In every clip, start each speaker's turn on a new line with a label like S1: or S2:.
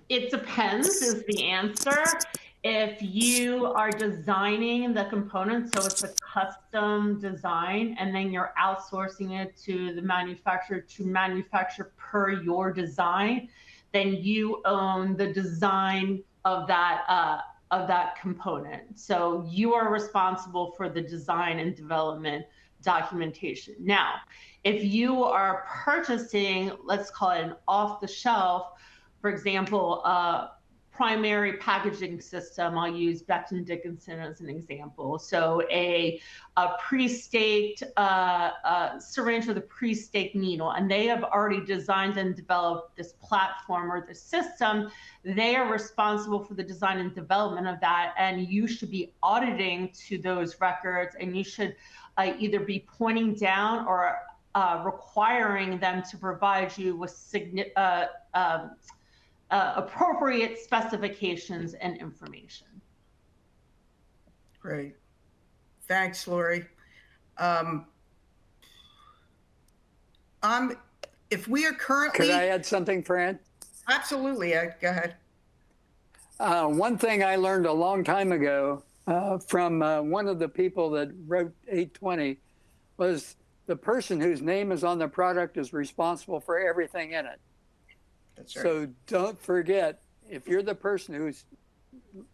S1: It depends is the answer. If you are designing the component, so it's a custom design, and then you're outsourcing it to the manufacturer to manufacture per your design, then you own the design of that component. So you are responsible for the design and development documentation. Now, if you are purchasing, let's call it an off the shelf, for example, primary packaging system, I'll use Becton Dickinson as an example. So a pre-staked syringe with a pre-staked needle, and they have already designed and developed this platform or the system. They are responsible for the design and development of that, and you should be auditing to those records, and you should either be pointing down or requiring them to provide you with appropriate specifications and information.
S2: Great. Thanks, Lori. If we are currently...
S3: Could I add something, Fran?
S2: Absolutely. Go ahead.
S3: One thing I learned a long time ago from one of the people that wrote 820 was the person whose name is on the product is responsible for everything in it.
S2: That's right.
S3: So don't forget, if you're the person whose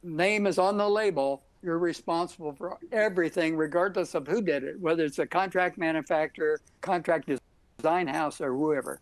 S3: name is on the label, you're responsible for everything, regardless of who did it, whether it's a contract manufacturer, contract design house, or whoever.